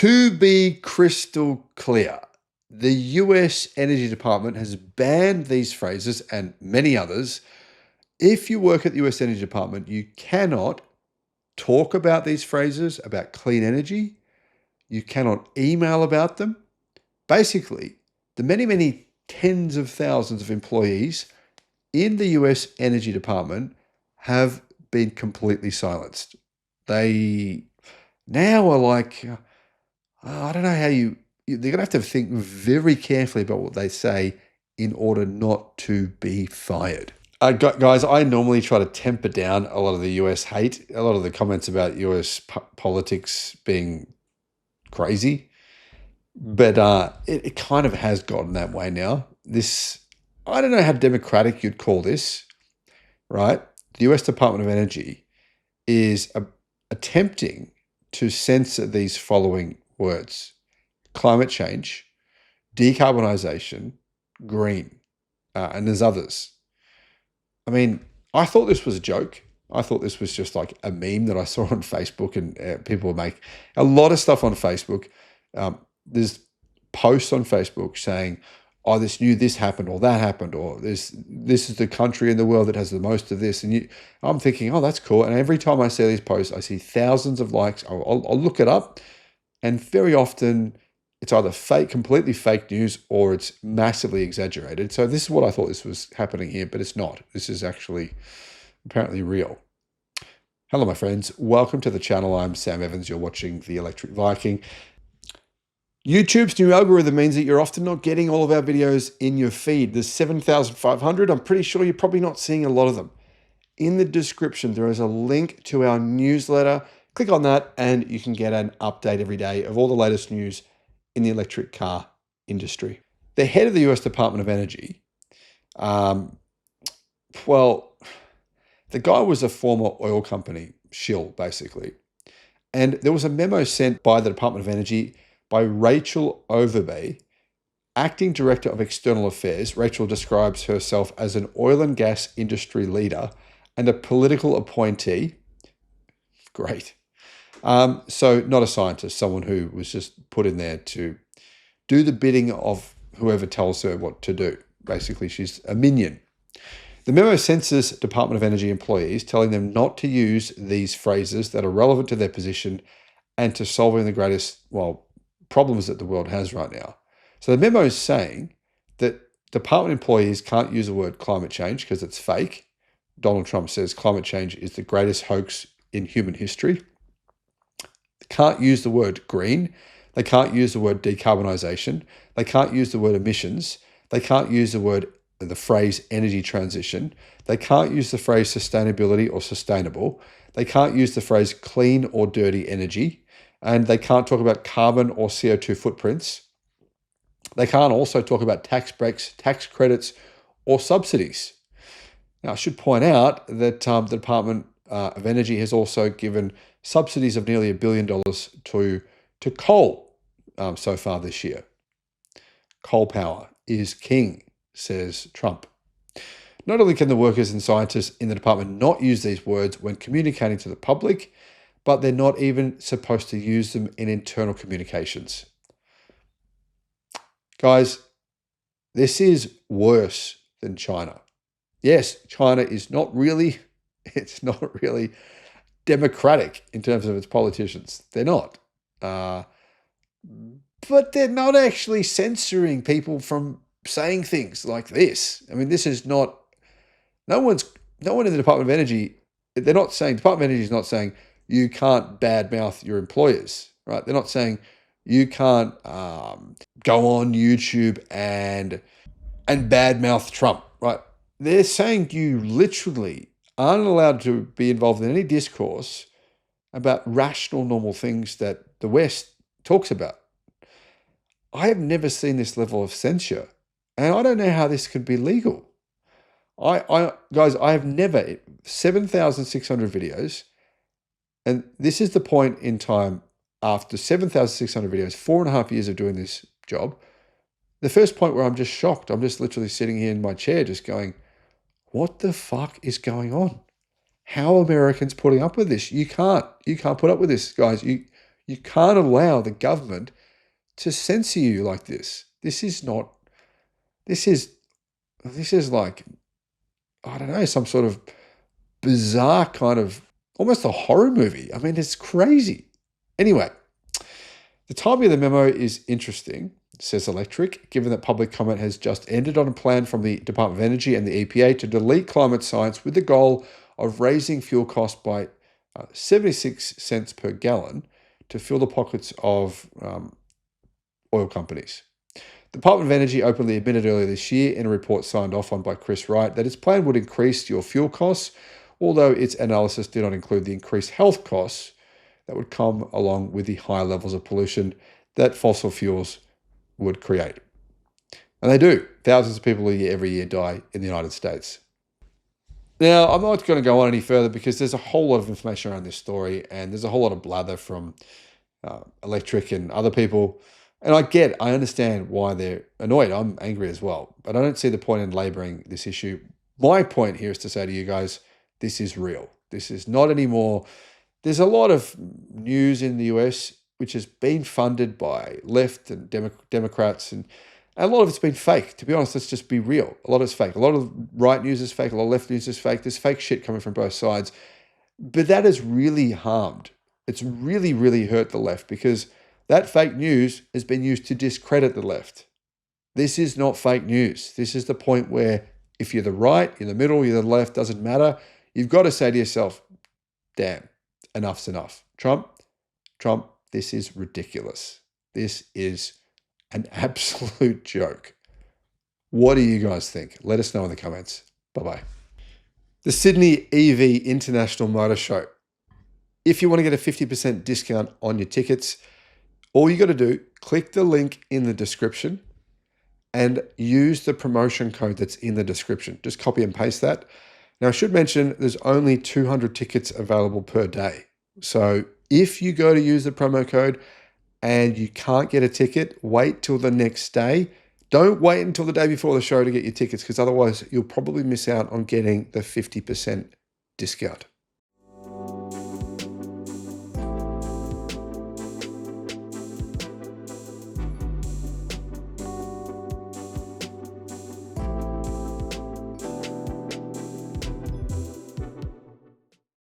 To be crystal clear, the US Energy Department has banned these phrases and many others. If you work at the US Energy Department, you cannot talk about these phrases, about clean energy. You cannot email about them. Basically, the many, many tens of thousands of employees in the US Energy Department have been completely silenced. They now are like, I don't know how they're going to have to think very carefully about what they say in order not to be fired. Guys, I normally try to temper down a lot of the US hate, a lot of the comments about US politics being crazy, but it kind of has gotten that way now. I don't know how democratic you'd call this, right? The US Department of Energy is attempting to censor these following words: climate change, decarbonisation, green, and there's others. I mean, I thought this was a joke. I thought this was just like a meme that I saw on Facebook, and people make a lot of stuff on Facebook. There's posts on Facebook saying, "Oh, this happened or that happened, or this is the country in the world that has the most of this." And I'm thinking, "Oh, that's cool." And every time I see these posts, I see thousands of likes. I'll look it up, and very often it's either completely fake news, or it's massively exaggerated. So this is what I thought this was happening here, but it's not. This is actually apparently real. Hello, my friends. Welcome to the channel. I'm Sam Evans. You're watching the Electric Viking. YouTube's new algorithm means that you're often not getting all of our videos in your feed. There's 7,500. I'm pretty sure you're probably not seeing a lot of them. In the description, there is a link to our newsletter. Click on that and you can get an update every day of all the latest news in the electric car industry. The head of the US Department of Energy, the guy was a former oil company shill, basically. And there was a memo sent by the Department of Energy by Rachel Overby, Acting Director of External Affairs. Rachel describes herself as an oil and gas industry leader and a political appointee. Great. So not a scientist, someone who was just put in there to do the bidding of whoever tells her what to do. Basically, she's a minion. The memo censors Department of Energy employees, telling them not to use these phrases that are relevant to their position and to solving the greatest, problems that the world has right now. So the memo is saying that department employees can't use the word climate change because it's fake. Donald Trump says climate change is the greatest hoax in human history. They can't use the word green. They can't use the word decarbonisation. They can't use the word emissions. They can't use the phrase energy transition. They can't use the phrase sustainability or sustainable. They can't use the phrase clean or dirty energy. And they can't talk about carbon or CO2 footprints. They can't also talk about tax breaks, tax credits, or subsidies. Now, I should point out that the Department of Energy has also given subsidies of nearly $1 billion to coal so far this year. Coal power is king, says Trump. Not only can the workers and scientists in the department not use these words when communicating to the public, but they're not even supposed to use them in internal communications. Guys, this is worse than China. Yes, China is not really democratic in terms of its politicians. They're not. But they're not actually censoring people from saying things like this. I mean, this is not, no one in the Department of Energy, Department of Energy is not saying you can't badmouth your employers, right? They're not saying you can't go on YouTube and badmouth Trump, right? They're saying you literally aren't allowed to be involved in any discourse about rational, normal things that the West talks about. I have never seen this level of censure, and I don't know how this could be legal. Guys, I have never, 7,600 videos, and this is the point in time after 7,600 videos, 4.5 years of doing this job, the first point where I'm just shocked. I'm just literally sitting here in my chair just going, what the fuck is going on? How are Americans putting up with this? You can't put up with this, guys. You can't allow the government to censor you like this. This is this is like, I don't know, some sort of bizarre kind of almost a horror movie. I mean, it's crazy. Anyway, the timing of the memo is interesting, says Electric, given that public comment has just ended on a plan from the Department of Energy and the EPA to delete climate science with the goal of raising fuel costs by 76 cents per gallon to fill the pockets of oil companies. The Department of Energy openly admitted earlier this year in a report signed off on by Chris Wright that its plan would increase your fuel costs, although its analysis did not include the increased health costs that would come along with the high levels of pollution that fossil fuels would create. And they do. Thousands of people every year die in the United States. Now, I'm not going to go on any further because there's a whole lot of information around this story and there's a whole lot of blather from Electric and other people. And I understand why they're annoyed. I'm angry as well. But I don't see the point in laboring this issue. My point here is to say to you guys, this is real. This is not anymore. There's a lot of news in the US which has been funded by left and Democrats, and a lot of it's been fake. To be honest, let's just be real. A lot of it's fake. A lot of right news is fake. A lot of left news is fake. There's fake shit coming from both sides. But that has really harmed. It's really, really hurt the left because that fake news has been used to discredit the left. This is not fake news. This is the point where if you're the right, you're the middle, you're the left, doesn't matter. You've got to say to yourself, damn, enough's enough. Trump, this is ridiculous. This is an absolute joke. What do you guys think? Let us know in the comments. Bye-bye. The Sydney EV International Motor Show. If you want to get a 50% discount on your tickets, all you got to do, click the link in the description and use the promotion code that's in the description. Just copy and paste that. Now, I should mention there's only 200 tickets available per day. So if you go to use the promo code and you can't get a ticket, wait till the next day. Don't wait until the day before the show to get your tickets because otherwise you'll probably miss out on getting the 50% discount.